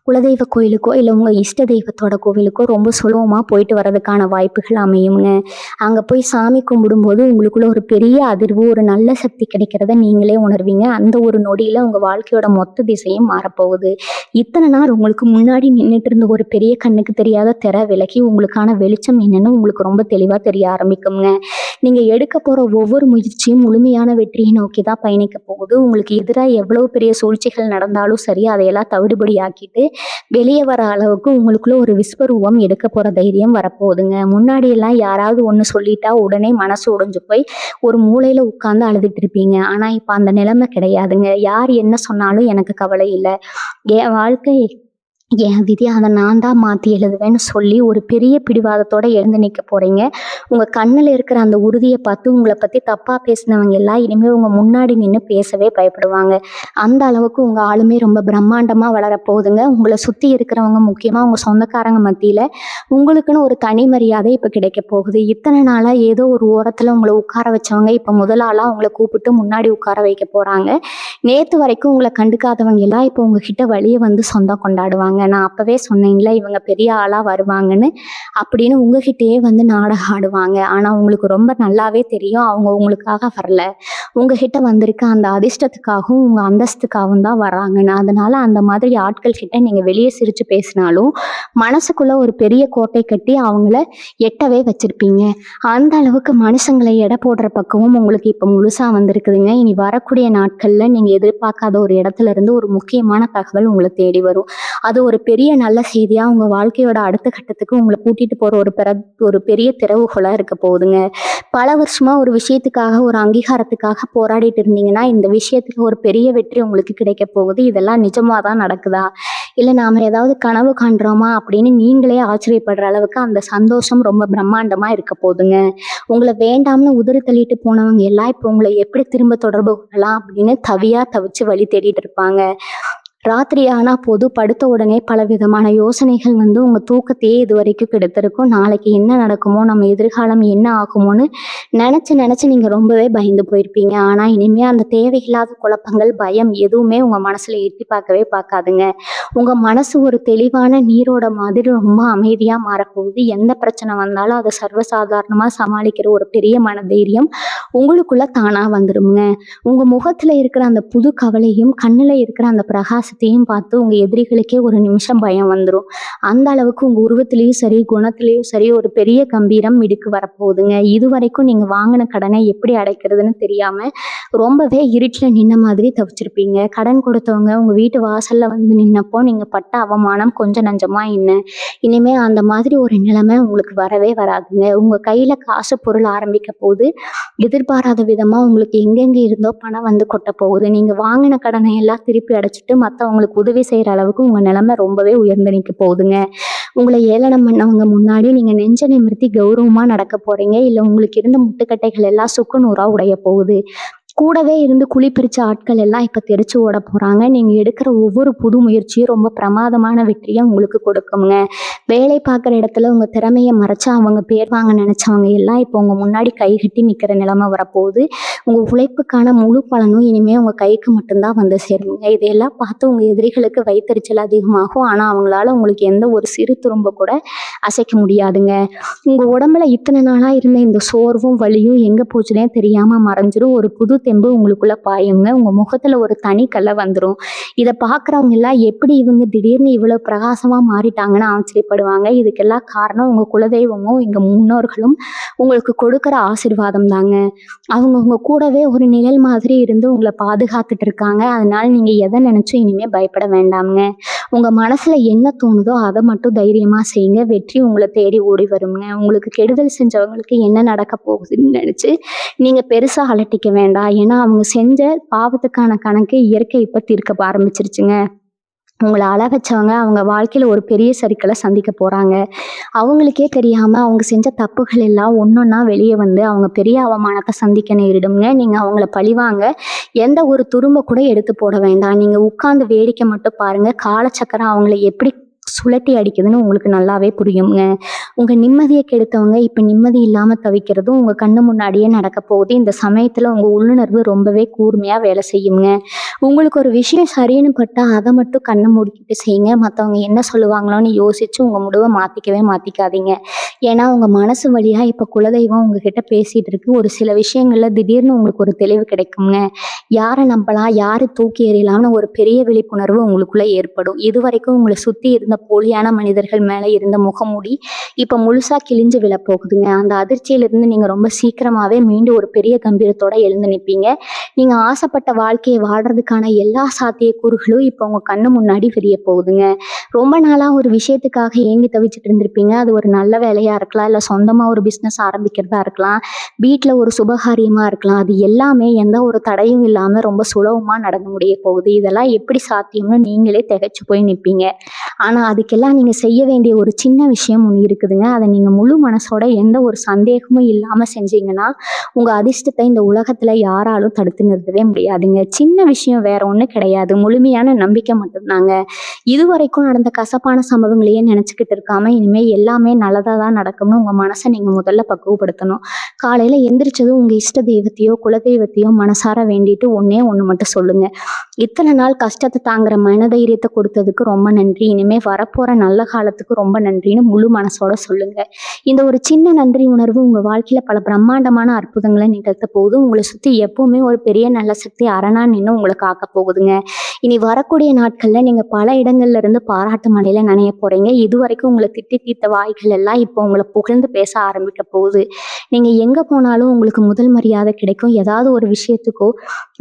குலதெய்வ கோயிலுக்கோ இல்லை உங்க இஷ்ட தெய்வத்தோட கோவிலுக்கோ ரொம்ப சுலபமா போயிட்டு வர்றதுக்கான வாய்ப்புகள் அமையுங்க. அங்க போய் சாமி கும்பிடும்போது உங்களுக்குள்ள ஒரு பெரிய அதிர்வு, ஒரு நல்ல சக்தி கிடைக்கிறத நீங்களே உணர்வீங்க. அந்த ஒரு நொடியில உங்க வாழ்க்கையோட மொத்த திசையும் மாறப்போகுது. இத்தனை நாள் உங்களுக்கு முன்னாடி நின்றுட்டு இருந்த ஒரு பெரிய கண்ணுக்கு தெரியாத திரை விலகி உங்களுக்கான வெளிச்சம் என்னன்னு உங்களுக்கு ரொம்ப தெளிவா தெரிய ஆரம்பிக்குங்க. நீங்க எடுக்க போற ஒவ்வொரு முயற்சியும் முழுமையான வெற்றியை நோக்கி தான் பயணிக்க போகுது. உங்களுக்கு எதிராக எவ்வளவு பெரிய சூழ்ச்சிகள் நடந்தாலும் சரி, அதையெல்லாம் தவிடுபடி ஆக்கிட்டு வெளியே வர அளவுக்கு உங்களுக்குள்ள ஒரு விஸ்வரூபம் எடுக்க போற தைரியம் வரப்போகுதுங்க. முன்னாடி எல்லாம் யாராவது ஒண்ணு சொல்லிட்டா உடனே மனசு உடைஞ்சு போய் ஒரு மூலையில உட்கார்ந்து அழுதுட்டு இருப்பீங்க. ஆனா இப்ப அந்த நிலைமை கிடையாதுங்க. யார் என்ன சொன்னாலும் எனக்கு கவலை இல்லை. என் வாழ்க்கை என் விதி, அதை நான் தான் மாற்றி எழுதுவேன்னு சொல்லி ஒரு பெரிய பிடிவாதத்தோட எழுந்து நிற்க போறீங்க. உங்க கண்ணில் இருக்கிற அந்த உறுதியை பார்த்து உங்களை பத்தி தப்பா பேசினவங்க எல்லாம் இனிமேல் உங்க முன்னாடி நின்று பேசவே பயப்படுவாங்க. அந்த அளவுக்கு உங்க ஆளுமே ரொம்ப பிரம்மாண்டமா வளரப்போகுதுங்க. உங்களை சுத்தி இருக்கிறவங்க, முக்கியமா உங்க சொந்தக்காரங்க மத்தியில உங்களுக்குன்னு ஒரு தனி மரியாதை இப்ப கிடைக்க போகுது. இத்தனை நாளா ஏதோ ஒரு ஓரத்துல உங்களை உட்கார வச்சவங்க இப்ப முதல் ஆளா உங்களை கூப்பிட்டு முன்னாடி உட்கார வைக்க போறாங்க. நேத்து வரைக்கும் உங்களை கண்டுக்காதவங்க எல்லாம் இப்போ உங்ககிட்ட வழியே வந்து சொந்தம் கொண்டாடுவாங்க. நான் அப்பவே சொன்னேன்ல இவங்க பெரிய ஆளா வருவாங்கன்னு அப்படின்னு உங்ககிட்டயே வந்து நாடகம் ஆடுவாங்க. ஆனா உங்களுக்கு ரொம்ப நல்லாவே தெரியும் அவங்க உங்களுக்காக வரல. உங்ககிட்ட வந்திருக்க அந்த அதிர்ஷ்டத்துக்காகவும் உங்க அந்தஸ்துக்காகவும் தான் வர்றாங்கன்னு. அதனால அந்த மாதிரி ஆட்கள் கிட்ட நீங்க வெளியே சிரிச்சு பேசினாலும் மனசுக்குள்ள ஒரு பெரிய கோட்டை கட்டி அவங்கள எட்டவே வச்சிருப்பீங்க. அந்த அளவுக்கு மனுஷங்களை எடை போடுற பக்கமும் உங்களுக்கு இப்ப முழுசா வந்திருக்குதுங்க. இனி வரக்கூடிய நாட்கள்ல நீங்க எதிர்பார்க்காத ஒரு இடத்துல இருந்து ஒரு முக்கியமான தகவல் உங்களை தேடி வரும். அது ஒரு பெரிய நல்ல செய்தியா உங்க வாழ்க்கையோட அடுத்த கட்டத்துக்கு உங்களை கூட்டிட்டு போற ஒரு பெரிய திறவுகோலா இருக்க போகுதுங்க. பல வருஷமா ஒரு விஷயத்துக்காக, ஒரு அங்கீகாரத்துக்காக போராடிட்டு இருந்தீங்கன்னா இந்த விஷயத்துல ஒரு பெரிய வெற்றி உங்களுக்கு கிடைக்க போகுது. இதெல்லாம் நிஜமாதான் நடக்குதா, இல்லை நாம ஏதாவது கனவு காண்றோமா அப்படின்னு நீங்களே ஆச்சரியப்படுற அளவுக்கு அந்த சந்தோஷம் ரொம்ப பிரம்மாண்டமா இருக்க போகுதுங்க. உங்களை வேண்டாம்னு உதறி தள்ளிட்டு போனவங்க எல்லாம் இப்போ உங்களை எப்படி திரும்ப தொடர்பு கொள்ளலாம் அப்படின்னு தவிச்சு வழி தேடிட்டு இருப்பாங்க. ராத்திரி ஆனா போது படுத்த உடனே பல விதமான யோசனைகள் வந்து உங்க தூக்கத்தையே இது வரைக்கும் கெடுத்திருக்கும். நாளைக்கு என்ன நடக்குமோ, நம்ம எதிர்காலம் என்ன ஆகுமோன்னு நினைச்சு நீங்க ரொம்பவே பயந்து போயிருப்பீங்க. ஆனா இனிமே அந்த தேவையில்லாத குழப்பங்கள், பயம் எதுவுமே உங்க மனசுல எட்டி பார்க்கவே பார்க்காதுங்க. உங்க மனசு ஒரு தெளிவான நீரோட மாதிரி ரொம்ப அமைதியா மாறப்போகுது. எந்த பிரச்சனை வந்தாலும் அதை சர்வசாதாரணமா சமாளிக்கிற ஒரு பெரிய மனதைரியம் உங்களுக்குள்ள தானா வந்துருங்க. உங்க முகத்துல இருக்கிற அந்த புது கவலையும் கண்ணுல இருக்கிற அந்த பிரகாசத்தையும் பார்த்து உங்க எதிரிகளுக்கே ஒரு நிமிஷம் பயம் வந்துடும். அந்த அளவுக்கு உங்க உருவத்திலையும் சரி, குணத்திலையும் சரி ஒரு பெரிய கம்பீரம் மிடுக்கு வரப்போகுதுங்க. இது வரைக்கும் நீங்க வாங்கின கடனை எப்படி அடைக்கிறதுன்னு தெரியாம ரொம்பவே இருட்டில் நின்ன மாதிரி தவிச்சிருப்பீங்க. கடன் கொடுத்தவங்க உங்க வீட்டு வாசல்ல வந்து நின்னப்போ நீங்க பட்ட அவமானம் கொஞ்சம் நஞ்சமா இனிமே அந்த மாதிரி ஒரு நிலைமை உங்களுக்கு வரவே வராதுங்க. உங்க கையில காசு பொருள் ஆரம்பிக்க போது எதிர்பாராத விதமா உங்களுக்கு எங்கெங்க இருந்தோ பணம் வந்து கொட்ட போகுது. நீங்க வாங்கின கடனை எல்லாம் திருப்பி அடைச்சிட்டு மற்றவங்களுக்கு உதவி செய்யற அளவுக்கு உங்க நிலைமை ரொம்பவே உயர்ந்து நிற்க போகுதுங்க. உங்களை ஏளனம் பண்ணவங்க முன்னாடி நீங்க நெஞ்ச நிமிர்த்தி கௌரவமா நடக்க போறீங்க. இல்லை உங்களுக்கு இருந்த முட்டுக்கட்டைகள் எல்லாம் சுக்கு நூறா உடைய போகுது. கூடவே இருந்து குழி பிரிச்ச ஆட்கள் எல்லாம் இப்ப தெரிச்சு ஓட போறாங்க. நீங்க எடுக்கிற ஒவ்வொரு புது முயற்சியும் ரொம்ப பிரமாதமான வெற்றிய உங்களுக்கு கொடுக்குங்க. வேலை பார்க்குற இடத்துல உங்க திறமைய மறைச்சு அவங்க பேர் வாங்க நினைச்சவங்க எல்லாம் இப்போ உங்க முன்னாடி கைகட்டி நிக்கிற நிலைமை வரப்போகுது. உங்க உழைப்புக்கான முழு பலனும் இனிமே உங்க கைக்கு மட்டும்தான் வந்து சேருங்க. இதையெல்லாம் பார்த்து உங்க எதிரிகளுக்கு வயித்தெரிச்சல் அதிகமாகும். ஆனா அவங்களால உங்களுக்கு எந்த ஒரு சிறு துரும்ப கூட அசைக்க முடியாதுங்க. உங்க உடம்புல இத்தனை நாளா இருந்த இந்த சோர்வும் வலியும் எங்க போச்சுன்னே தெரியாம மறைஞ்சிரும். ஒரு புது தெம்பு உங்களுக்குள்ள பாயுங்க. உங்க முகத்துல ஒரு தனி கலை வந்துரும். இத பார்க்குறவங்க எல்லாம் எப்படி இவங்க திடீர்னு இவ்வளவு பிரகாசமா மாறிட்டாங்கன்னு ஆச்சரியப்படுவாங்க. இதுக்கெல்லாம் காரணம் உங்க குலதெய்வமும் எங்க முன்னோர்களும் உங்களுக்கு கொடுக்குற ஆசீர்வாதம் தாங்க. அவங்க உங்க கூடவே ஒரு நிழல் மாதிரி இருந்து உங்களை பாதுகாத்துட்டு இருக்காங்க. அதனால நீங்க எதை நினைச்சும் இனிமே பயப்பட வேண்டாம்ங்க. உங்க மனசுல என்ன தோணுதோ அதை மட்டும் தைரியமா செய்யுங்க. வெற்றி உங்களை தேடி ஓடி வருங்க. உங்களுக்கு கெடுதல் செஞ்சவங்களுக்கு என்ன நடக்க போகுதுன்னு நினைச்சு நீங்க பெருசா அலட்டிக்க வேண்டாம். ஏன்னா அவங்க செஞ்ச பாவத்துக்கான கணக்கு இயற்கை இப்ப தீர்க்க ஆரம்பிச்சிருச்சுங்க. உங்கள அழ வச்சவங்க அவங்க வாழ்க்கையில ஒரு பெரிய சறுக்கலை சந்திக்க போறாங்க. அவங்களுக்கே தெரியாம அவங்க செஞ்ச தப்புகள் எல்லாம் ஒன்னொன்னா வெளியே வந்து அவங்க பெரிய அவமானத்தை சந்திக்க நேரிடுங்க. நீங்க அவங்கள பழிவாங்க எந்த ஒரு துரும்ப கூட எடுத்து போட வேண்டாம். நீங்க உட்கார்ந்து வேடிக்கை மட்டும் பாருங்க. காலச்சக்கரம் அவங்கள எப்படி சுழட்டி அடிக்குதுன்னு உங்களுக்கு நல்லாவே புரியுங்க. உங்க நிம்மதியை கெடுத்தவங்க இப்ப நிம்மதி இல்லாம தவிக்கிறதும் உங்க கண்ணு முன்னாடியே நடக்க போகுது. இந்த சமயத்துல உங்க உள்ளுணர்வு ரொம்பவே கூர்மையா வேலை செய்யுங்க. உங்களுக்கு ஒரு விஷயம் சரின்னு பட்டா அதை மட்டும் கண்ணை மூடிக்கிட்டு செய்யுங்க. மற்றவங்க என்ன சொல்லுவாங்களோன்னு யோசிச்சு உங்க முடிவை மாத்திக்கவே மாத்திக்காதீங்க. ஏன்னா உங்க மனசு வழியா இப்ப குலதெய்வம் உங்ககிட்ட பேசிட்டு இருக்கு. ஒரு சில விஷயங்கள்ல திடீர்னு உங்களுக்கு ஒரு தெளிவு கிடைக்குங்க. யாரை நம்பலாம், யாரு தூக்கி எறியலாம்னு ஒரு பெரிய விழிப்புணர்வு உங்களுக்குள்ள ஏற்படும். இதுவரைக்கும் உங்களை சுத்தி இருந்த போலியான மனிதர்கள் மேல இருந்த முகமூடி இப்ப முழுசா கிழிஞ்சு விழ போகுதுங்க. அந்த அதிர்ச்சியிலிருந்து நீங்க ரொம்ப சீக்கிரமாவே மீண்டும் ஒரு பெரிய கம்பீரத்தோட எழுந்து நிற்பீங்க. நீங்க ஆசைப்பட்ட வாழ்க்கையை வாழ்றதுக்கான எல்லா சாத்தியக்கூறுகளும் இப்ப உங்க கண்ணு முன்னாடி விரிய போகுதுங்க. ரொம்ப நாளா ஒரு விஷயத்துக்காக ஏங்கி தவிச்சிட்டு இருந்திருப்பீங்க. அது ஒரு நல்ல வேலையா இருக்கலாம், இல்ல சொந்தமா ஒரு பிசினஸ் ஆரம்பிக்கிறதா இருக்கலாம், வீட்டுல ஒரு சுபகாரியமா இருக்கலாம். அது எல்லாமே எந்த ஒரு தடையும் இல்லாம ரொம்ப சுலபமா நடந்து முடிய போகுது. இதெல்லாம் எப்படி சாத்தியம்னு நீங்களே திகைச்சு போய் நிற்பீங்க. ஆனா அதுக்கெல்லாம் நீங்க செய்ய வேண்டிய ஒரு சின்ன விஷயம் ஒண்ணு இருக்குதுங்க. அதை நீங்க முழு மனசோட எந்த ஒரு சந்தேகமும் இல்லாம செஞ்சீங்கன்னா உங்க அதிர்ஷ்டத்தை இந்த உலகத்துல யாராலும் தடுத்து நிறுத்தவே முடியாதுங்க. சின்ன விஷயம் வேற ஒண்ணும் கிடையாது. முழுமையான நம்பிக்கை மட்டும்தாங்க. இதுவரைக்கும் நடந்த கசப்பான சம்பவங்களையே நினைச்சுக்கிட்டு இருக்காம இனிமே எல்லாமே நல்லதா தான் நடக்கும்னு உங்க மனசை நீங்க முதல்ல பக்குவப்படுத்தணும். காலையில எந்திரிச்சதும் உங்க இஷ்ட தெய்வத்தையோ குலதெய்வத்தையோ மனசார வேண்டிட்டு ஒன்னே ஒண்ணு மட்டும் சொல்லுங்க. இத்தனை நாள் கஷ்டத்தை தாங்குற மனதைரியத்தை கொடுத்ததுக்கு ரொம்ப நன்றி. இனிமே வரப்போற நல்ல காலத்துக்கு ரொம்ப நன்றின்னு முழு மனசோட சொல்லுங்க. இந்த ஒரு சின்ன நன்றி உணர்வு உங்க வாழ்க்கையில பல பிரம்மாண்டமான அற்புதங்களை நிகழ்த்த போகுது. உங்களை சுத்தி எப்பவுமே ஒரு பெரிய நல்ல சக்தி அரணா நின்று உங்களை காக்க போகுதுங்க. இனி வரக்கூடிய நாட்கள்ல நீங்க பல இடங்கள்ல இருந்து பாராட்டு மழையில நனைய போறீங்க. இதுவரைக்கும் உங்களை திட்டி தீர்த்த வாய்கள் எல்லாம் இப்போ உங்களை புகழ்ந்து பேச ஆரம்பிக்க போகுது. நீங்க எங்க போனாலும் உங்களுக்கு முதல் மரியாதை கிடைக்கும். ஏதாவது ஒரு விஷயத்துக்கோ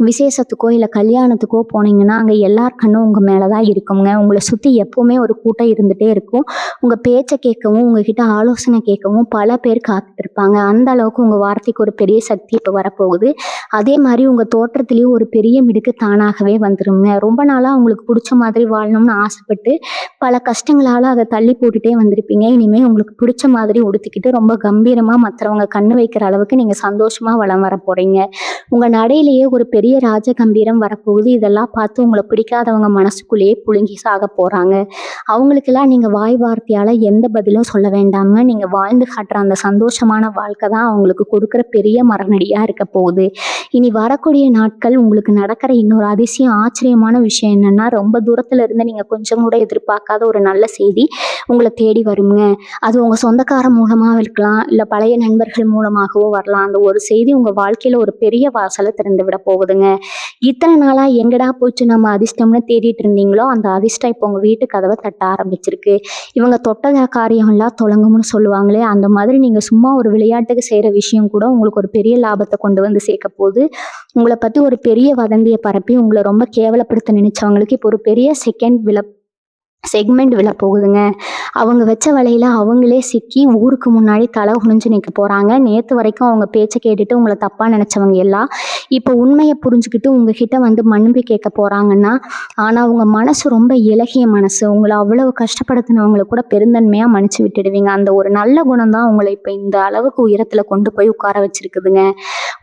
விசேஷத்துக்கோ இல்ல கல்யாணத்துக்கோ போனீங்கன்னா அங்க எல்லார் கண்ணும் உங்க மேலதான் இருக்குங்க. உங்களை சுத்தி எப்பவுமே ஒரு கூட்டம் இருந்துட்டே இருக்கும். உங்க பேச்சை கேட்கவும் உங்ககிட்ட ஆலோசனை கேட்கவும் பல பேர் காத்துட்டு இருப்பாங்க. அந்த அளவுக்கு உங்க வார்த்தைக்கு ஒரு பெரிய சக்தி இப்ப வரப்போகுது. அதே மாதிரி உங்க தோற்றத்திலயும் ஒரு பெரிய மிடுக்கு தானாகவே வந்துருங்க. ரொம்ப நாளா உங்களுக்கு பிடிச்ச மாதிரி வாழணும்னு ஆசைப்பட்டு பல கஷ்டங்களால அதை தள்ளி போட்டுட்டே வந்திருப்பீங்க. இனிமே உங்களுக்கு பிடிச்ச மாதிரி உடுத்திக்கிட்டு ரொம்ப கம்பீரமா மற்றவங்க கண்ணு வைக்கிற அளவுக்கு நீங்க சந்தோஷமா வளம் வர போறீங்க. உங்க நடையிலேயே ஒரு பெரிய ராஜ கம்பீரம் வரப்போகுது. இதெல்லாம் பார்த்து உங்களை பிடிக்காதவங்க மனசுக்குள்ளேயே புழுங்கி சாக போறாங்க. அவங்களுக்கெல்லாம் நீங்க வாய் வார்த்தையால எந்த பதிலும் சொல்ல வேண்டாங்க. நீங்க வாழ்ந்து காட்டுற அந்த சந்தோஷமான வாழ்க்கை தான் அவங்களுக்கு கொடுக்குற பெரிய மரநடியா இருக்க போகுது. இனி வரக்கூடிய நாட்கள் உங்களுக்கு நடக்கிற இன்னொரு அதிசயம் ஆச்சரியமான விஷயம் என்னன்னா, ரொம்ப தூரத்துல இருந்து நீங்க கொஞ்சம் கூட எதிர்பார்க்காத ஒரு நல்ல செய்தி உங்களை தேடி வருங்க. அது உங்க சொந்தக்கார மூலமா இருக்கலாம், இல்ல பழைய நண்பர்கள் மூலமாகவோ வரலாம். அந்த ஒரு செய்தி உங்க வாழ்க்கையில ஒரு பெரிய வாசலை திறந்து விட போகுதுங்க. இத்தனை நாளா எங்கடா போச்சு நம்ம அதிர்ஷ்டம்னு தேடிட்டு இருந்தீங்களோ அந்த அதிர்ஷ்டம் இப்போ உங்க வீட்டு கதவை தட்ட ஆரம்பிச்சிருக்கு. இவங்க தொட்ட காரியம் எல்லாம் தொடங்கும்னு சொல்லுவாங்களே, அந்த மாதிரி நீங்க சும்மா ஒரு விளையாட்டுக்கு செய்யற விஷயம் கூட உங்களுக்கு ஒரு பெரிய லாபத்தை கொண்டு வந்து சேர்க்க போகுது. உங்களை பத்தி ஒரு பெரிய வதந்தியை பரப்பி உங்களை ரொம்ப கேவலப்படுத்த நினைச்சவங்களுக்கு இப்போ ஒரு பெரிய செகண்ட் செக்மெண்ட் விழ போகுதுங்க. அவங்க வச்ச வலையில அவங்களே சிக்கி ஊருக்கு முன்னாடி தலை குனிஞ்சு நிற்க போகிறாங்க. நேற்று வரைக்கும் அவங்க பேச்சை கேட்டுட்டு உங்களை தப்பாக நினச்சவங்க எல்லாம் இப்போ உண்மையை புரிஞ்சுக்கிட்டு உங்ககிட்ட வந்து மன்னிப்பு கேட்க போகிறாங்கன்னா, ஆனால் உங்கள் மனசு ரொம்ப இலகிய மனசு. உங்களை அவ்வளவு கஷ்டப்படுத்தினவங்களை கூட பெருந்தன்மையாக மன்னிச்சு விட்டுடுவீங்க. அந்த ஒரு நல்ல குணம் தான் உங்களை இப்போ இந்த அளவுக்கு உயரத்தில் கொண்டு போய் உட்கார வச்சிருக்குதுங்க.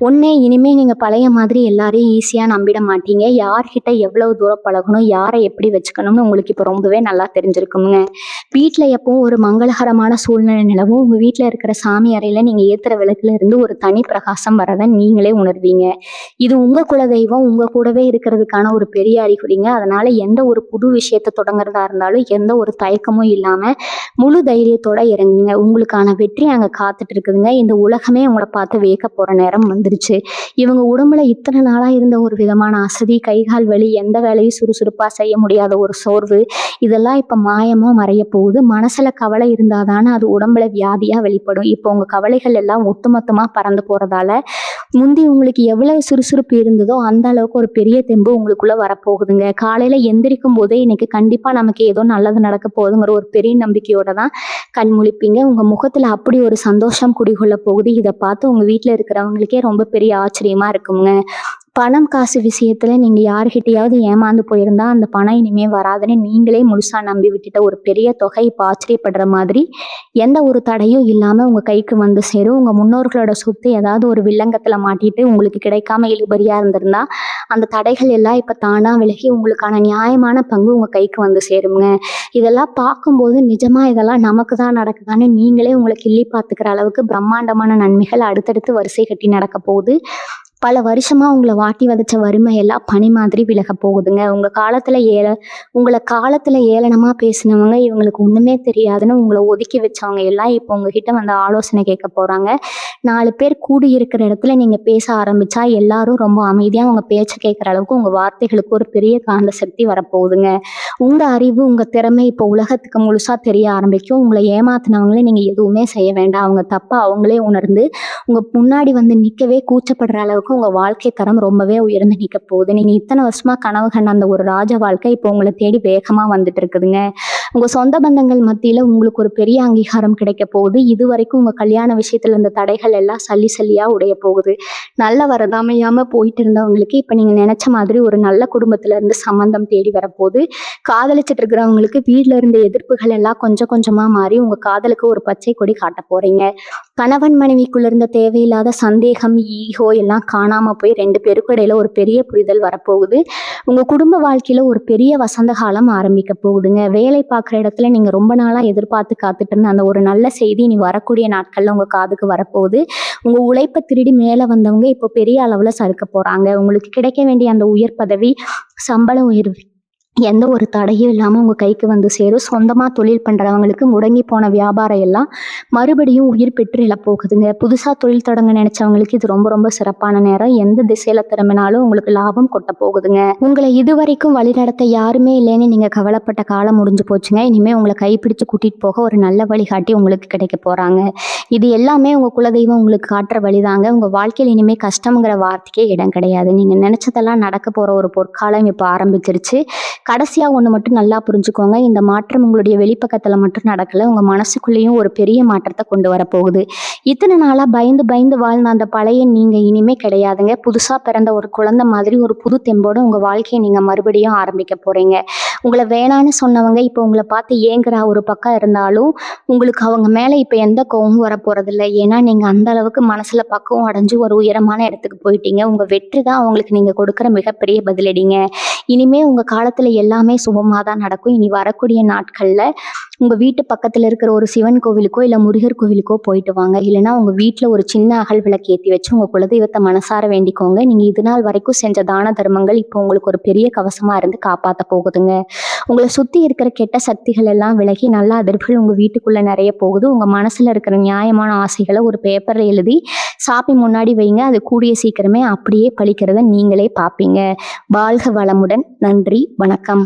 ஒன்றே இனிமேல் நீங்கள் பழைய மாதிரி எல்லாரையும் ஈஸியாக நம்பிட மாட்டீங்க. யார்கிட்ட எவ்வளவு தூரம் பழகணும், யாரை எப்படி வச்சுக்கணும்னு உங்களுக்கு இப்போ ரொம்பவே நல்லா தெரிஞ்சிருக்குங்க. வீட்டில் எப்பவும் ஒரு மங்களகரமான சூழ்நிலை நிலவும். உங்கள் வீட்டில் இருக்கிற சாமி அறையில் நீங்கள் ஏற்றுற விளக்குல இருந்து ஒரு தனி பிரகாசம் வரதை நீங்களே உணர்வீங்க. இது உங்கள் குலதெய்வம் உங்கள் கூடவே இருக்கிறதுக்கான ஒரு பெரிய அறிகுறிங்க. அதனால் எந்த ஒரு புது விஷயத்தை தொடங்குறதா இருந்தாலும் எந்த ஒரு தயக்கமும் இல்லாமல் முழு தைரியத்தோட இறங்குங்க. உங்களுக்கான வெற்றி அங்கே காத்துட்டு இருக்குதுங்க. இந்த உலகமே உங்களை பார்த்து வியக்க போகிற நேரம் வந்துருச்சு. இவங்க உடம்புல இத்தனை நாளாக இருந்த ஒரு விதமான அசதி, கைகால் வலி, எந்த வேலையும் சுறுசுறுப்பாக செய்ய முடியாத ஒரு சோர்வு, இதெல்லாம் இப்போ மாயமாக மறைய போகுது. மனசில் கவலை இருந்தால் தானே அது உடம்புல வியாதியாக வெளிப்படும். இப்போ உங்கள் கவலைகள் எல்லாம் ஒட்டுமொத்தமாக பறந்து போகிறதால முந்தி உங்களுக்கு எவ்வளவு சுறுசுறுப்பு இருந்ததோ அந்த அளவுக்கு ஒரு பெரிய தெம்பு உங்களுக்குள்ளே வரப்போகுதுங்க. காலையில் எந்திரிக்கும் போதே இன்னைக்கு கண்டிப்பாக நமக்கு ஏதோ நல்லது நடக்க போகுதுங்கிற ஒரு பெரிய நம்பிக்கையோட தான் கண் முழிப்பீங்க. உங்கள் முகத்தில் அப்படி ஒரு சந்தோஷம் குடிகொள்ள போகுது. இதை பார்த்து உங்கள் வீட்டில் இருக்கிறவங்களுக்கே ரொம்ப பெரிய ஆச்சரியமாக இருக்குங்க. பணம் காசு விஷயத்துல நீங்க யாருக்கிட்டையாவது ஏமாந்து போயிருந்தா அந்த பணம் இனிமே வராதுன்னு நீங்களே முழுசா நம்பி விட்டுட்ட ஒரு பெரிய தொகை இப்போ ஆச்சரியப்படுற மாதிரி எந்த ஒரு தடையும் இல்லாம உங்க கைக்கு வந்து சேரும். உங்க முன்னோர்களோட சொத்து ஏதாவது ஒரு வில்லங்கத்துல மாட்டிட்டு உங்களுக்கு கிடைக்காம இழுபறியா இருந்திருந்தா அந்த தடைகள் எல்லாம் இப்ப தானா விலகி உங்களுக்கான நியாயமான பங்கு உங்க கைக்கு வந்து சேருங்க. இதெல்லாம் பார்க்கும்போது நிஜமா இதெல்லாம் நமக்கு தான் நடக்குதான்னு நீங்களே உங்களை கிள்ளி பார்த்துக்கிற அளவுக்கு பிரம்மாண்டமான நன்மைகள் அடுத்தடுத்து வரிசை கட்டி நடக்க போகுது. பல வருஷமா உங்களை வாட்டி வதச்ச வறுமை எல்லாம் பனி மாதிரி விலக போகுதுங்க. உங்களை காலத்துல ஏளனமா பேசினவங்க, இவங்களுக்கு ஒண்ணுமே தெரியாதுன்னு உங்களை ஒதுக்கி வச்சவங்க எல்லாம் இப்போ உங்ககிட்ட வந்து ஆலோசனை கேட்க போறாங்க. 4 பேர் கூடி இருக்கிற இடத்துல நீங்க பேச ஆரம்பிச்சா எல்லாரும் ரொம்ப அமைதியா உங்க பேச்சை கேட்குற அளவுக்கு உங்க வார்த்தைகளுக்கு ஒரு பெரிய காந்த சக்தி வரப்போகுதுங்க. உங்க அறிவு, உங்க திறமை இப்போ உலகத்துக்கு முழுசா தெரிய ஆரம்பிக்கும். உங்களை ஏமாத்தினவங்களே நீங்க எதுவுமே செய்ய வேண்டாம். அவங்க தப்பா அவங்களே உணர்ந்து உங்க முன்னாடி வந்து நிக்கவே கூச்சப்படுற அளவுக்கு உங்க வாழ்க்கை தரம் ரொம்பவே உயர்ந்து நிக்க போகுது. நீங்க இத்தனை வருஷமா கனவு கண்ட அந்த ஒரு ராஜ வாழ்க்கை இப்போ உங்களை தேடி வேகமா வந்துட்டு இருக்குதுங்க. உங்க சொந்த பந்தங்கள் மத்தியில உங்களுக்கு ஒரு பெரிய அங்கீகாரம் கிடைக்க போகுது. இது வரைக்கும் உங்க கல்யாண விஷயத்துல இருந்த தடைகள் எல்லாம் சல்லி சல்லியா உடைய போகுது. நல்ல வரதாமையாம போயிட்டு இருந்தவங்களுக்கு இப்ப நீங்க நினைச்ச மாதிரி ஒரு நல்ல குடும்பத்துல இருந்து சம்பந்தம் தேடி வரப்போகுது. காதலிச்சிட்டு இருக்கிறவங்களுக்கு வீட்டுல இருந்த எதிர்ப்புகள் எல்லாம் கொஞ்சம் கொஞ்சமா மாறி உங்க காதலுக்கு ஒரு பச்சை கொடி காட்ட போறீங்க. கணவன் மனைவிக்குள்ள இருந்த தேவையில்லாத சந்தேகம், ஈகோ எல்லாம் காணாம போய் 2 பேருக்கும் இடையில ஒரு பெரிய புரிதல் வரப்போகுது. உங்க குடும்ப வாழ்க்கையில ஒரு பெரிய வசந்த காலம் ஆரம்பிக்க போகுதுங்க. வேலை பார்க்குற இடத்துல நீங்க ரொம்ப நாளா எதிர்பார்த்து காத்துட்டு இருந்த அந்த ஒரு நல்ல செய்தி இனி வரக்கூடிய நாட்கள்ல உங்க காதுக்கு வரப்போகுது. உங்க உழைப்பை திருடி மேல வந்தவங்க இப்போ பெரிய அளவுல சறுக்க போறாங்க. உங்களுக்கு கிடைக்க வேண்டிய அந்த உயர் பதவி, சம்பள உயர்வு எந்த ஒரு தடையும் இல்லாமல் உங்கள் கைக்கு வந்து சேரும். சொந்தமாக தொழில் பண்ணுறவங்களுக்கு முடங்கி போன வியாபாரம் எல்லாம் மறுபடியும் உயிர் பெற்று எழப்போகுதுங்க. புதுசாக தொழில் தொடங்க நினைச்சவங்களுக்கு இது ரொம்ப ரொம்ப சிறப்பான நேரம். எந்த திசையில திரும்பினாலும் உங்களுக்கு லாபம் கொட்ட போகுதுங்க. உங்களை இதுவரைக்கும் வழிநடத்த யாருமே இல்லைன்னு நீங்கள் கவலைப்பட்ட காலம் முடிஞ்சு போச்சுங்க. இனிமேல் உங்களை கைப்பிடிச்சு கூட்டிகிட்டு போக ஒரு நல்ல வழிகாட்டி உங்களுக்கு கிடைக்க போகிறாங்க. இது எல்லாமே உங்கள் குலதெய்வம் உங்களுக்கு காட்டுற வழிதாங்க. உங்கள் வாழ்க்கையில் இனிமேல் கஷ்டங்கிற வார்த்தைக்கே இடம் கிடையாது. நீங்கள் நினச்சதெல்லாம் நடக்க போகிற ஒரு பொற்காலம் இப்போ ஆரம்பிச்சிருச்சு. கடைசியாக ஒன்று மட்டும் நல்லா புரிஞ்சுக்கோங்க. இந்த மாற்றம் உங்களுடைய வெளிப்பக்கத்தில் மட்டும் நடக்கலை, உங்கள் மனசுக்குள்ளேயும் ஒரு பெரிய மாற்றத்தை கொண்டு வரப்போகுது. இத்தனை நாளாக பயந்து பயந்து வாழ்ந்த அந்த பழைய நீங்கள் இனிமேல் கிடையாதுங்க. புதுசாக பிறந்த ஒரு குழந்தை மாதிரி ஒரு புது தெம்போடு உங்கள் வாழ்க்கையை நீங்கள் மறுபடியும் ஆரம்பிக்க போகிறீங்க. உங்களை வேணான்னு சொன்னவங்க இப்போ உங்களை பார்த்து ஏங்குற ஒரு பக்கம் இருந்தாலும் உங்களுக்கு அவங்க மேலே இப்போ எந்த கோவமும் வரப்போகிறதில்ல. ஏன்னா நீங்கள் அந்த அளவுக்கு மனசில் பக்குவம் அடைஞ்சு ஒரு உயரமான இடத்துக்கு போயிட்டீங்க. உங்கள் வெற்றி தான் அவங்களுக்கு நீங்கள் கொடுக்குற மிகப்பெரிய பதிலடிங்க. இனிமேல் உங்கள் காலத்தில் எல்லாமே சுபமாக தான் நடக்கும். இனி வரக்கூடிய நாட்களில் உங்கள் வீட்டு பக்கத்தில் இருக்கிற ஒரு சிவன் கோவிலுக்கோ இல்லை முருகர் கோவிலுக்கோ போயிட்டு வாங்க. இல்லைனா உங்கள் வீட்டில் ஒரு சின்ன அகல் விளக்கு ஏற்றி வச்சு உங்கள் குலதெய்வத்தை மனசார வேண்டிக்கோங்க. நீங்கள் இது நாள் வரைக்கும் செஞ்ச தான தர்மங்கள் இப்போ உங்களுக்கு ஒரு பெரிய கவசமாக இருந்து காப்பாற்ற போகுதுங்க. உங்களை சுற்றி இருக்கிற கெட்ட சக்திகள் எல்லாம் விலகி நல்ல அதிர்வுகள் உங்கள் வீட்டுக்குள்ளே நிறைய போகுது. உங்கள் மனசில் இருக்கிற நியாயமான ஆசைகளை ஒரு பேப்பரில் எழுதி சாப்பி முன்னாடி வைங்க. அது கூடிய சீக்கிரமே அப்படியே பழிக்கிறத நீங்களே பார்ப்பீங்க. வாழ்க வளமுடன். நன்றி, வணக்கம்.